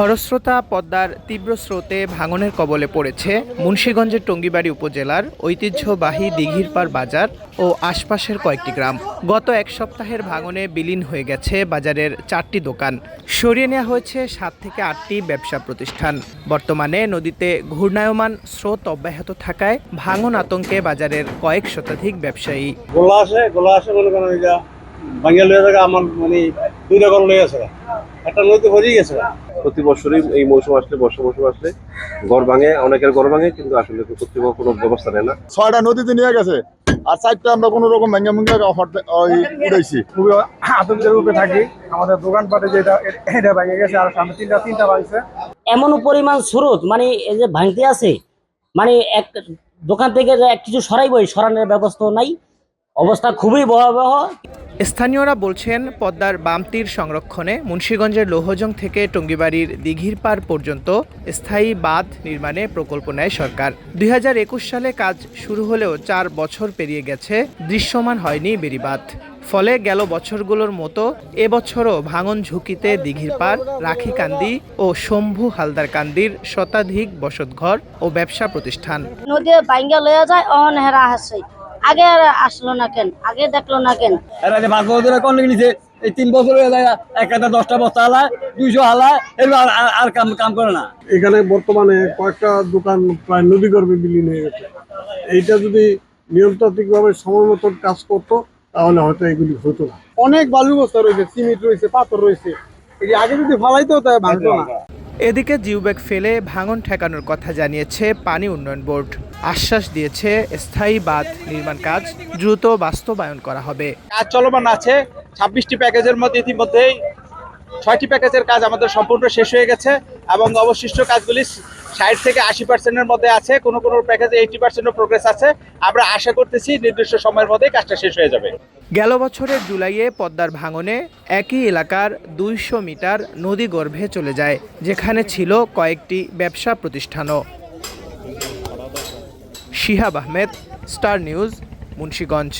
খরস্রোতা পদ্মার তীব্র স্রোতে ভাঙনের কবলে পড়েছে মুন্সিগঞ্জের টঙ্গিবাড়ি উপজেলার ঐতিহ্যবাহী দিঘিরপাড় বাজার ও আশপাশের কয়েকটি গ্রাম। গত এক সপ্তাহের ভাঙনে বিলীন হয়ে গেছে বাজারের 4টি দোকান। সরিয়ে নেওয়া হয়েছে 7 থেকে 8টি ব্যবসা প্রতিষ্ঠান। বর্তমানে নদীতে ঘূর্ণায়মান স্রোত অব্যাহত থাকায় ভাঙন আতঙ্কে বাজারের কয়েক শতাধিক ব্যবসায়ী। প্রতি বছরই এই মৌসুম আসলে বর্ষা মৌসুম আসলে ঘর ভাঙে, অনেকের ঘর ভাঙে, কিন্তু আসলে কর্তৃপক্ষ কোনো ব্যবস্থা নেয় না। 6টা নদীতে নিয়ে গেছে আর 4টা আমরা কোনো রকম ভেঙে উড়াইছি। খুবই আতঙ্কের রূপে থাকি। আমাদের দোকানপাটে যেটা এটা ভেঙে গেছে আর সামনে তিনটা ভাঙছে। এমন পরিমাণ স্রোত এই যে ভাঙতে আছে, এক দোকান থেকে কিছু সরানোর ব্যবস্থা নাই। অবস্থা খুবই ভয়াবহ। স্থানীয়রা বলছেন, পদ্মার বাম তীর সংরক্ষণে মুন্সিগঞ্জের লৌহজং থেকে টঙ্গিবাড়ির দিঘিরপাড় পর্যন্ত স্থায়ী বাঁধ নির্মাণে প্রকল্প নেয় সরকার। 2021 সালে কাজ শুরু হলেও 4 বছর পেরিয়ে গেছে, দৃশ্যমান হয়নি বেড়িবাঁধ। ফলে গেল বছরগুলোর মতো এবছরও ভাঙন ঝুঁকিতে দিঘিরপাড়, রাখিকান্দি ও শম্ভু হালদার কান্দির শতাধিক বসতঘর ও ব্যবসা প্রতিষ্ঠান। নদী ভাঙ্গা লয়ে যায়, অনহেরা আছে। আগে আসলো না কেন, আগে দেখলো না কেন? এরা যে ভাগ্যদের কোন নিছে এই 3 বছর হয়ে যায়, একটা 10টা বস্তা হালায়, 200 হালায়, এবার আর কাম করে না। এখানে বর্তমানে কয়েকটা দোকান প্রায় নদীগর্ভে বিলীন হয়ে গেছে। এইটা যদি নিয়মতান্ত্রিকভাবে সময় মতো কাজ করতো তাহলে হয়তো এগুলি হতো না। অনেক বালু বস্তা রয়েছে, সিমেন্ট রয়েছে, পাথর রয়েছে, এটি আগে যদি ফালাইতো তাহলে ভাঙতো না। এদিকে জিওব্যাগ ফেলে ভাঙন ঠেকানোর কথা জানিয়েছে পানি উন্নয়ন বোর্ড। আশ্বাস দিয়েছে স্থায়ী বাঁধ নির্মাণ কাজ দ্রুত বাস্তবায়ন করা হবে। কাজ চলমান আছে। 26টি প্যাকেজের মধ্যে ইতিমধ্যেই 6টি প্যাকেজের কাজ আমাদের সম্পূর্ণ শেষ হয়ে গেছে এবং অবশিষ্ট কাজগুলি 60 থেকে 80%-এর মধ্যে আছে। কোনো প্যাকেজে 80%-ও প্রোগ্রেস আছে। আমরা আশা করতেছি নির্দিষ্ট সময়ের মধ্যে কাজটা শেষ হয়ে যাবে। গেল বছরের জুলাইয়ে পদ্মার ভাঙনে একই এলাকার 200 মিটার নদী গর্ভে চলে যায়, যেখানে ছিল কয়েকটি ব্যবসা প্রতিষ্ঠানও। Shihab Ahmed, Star News, Munshiganj.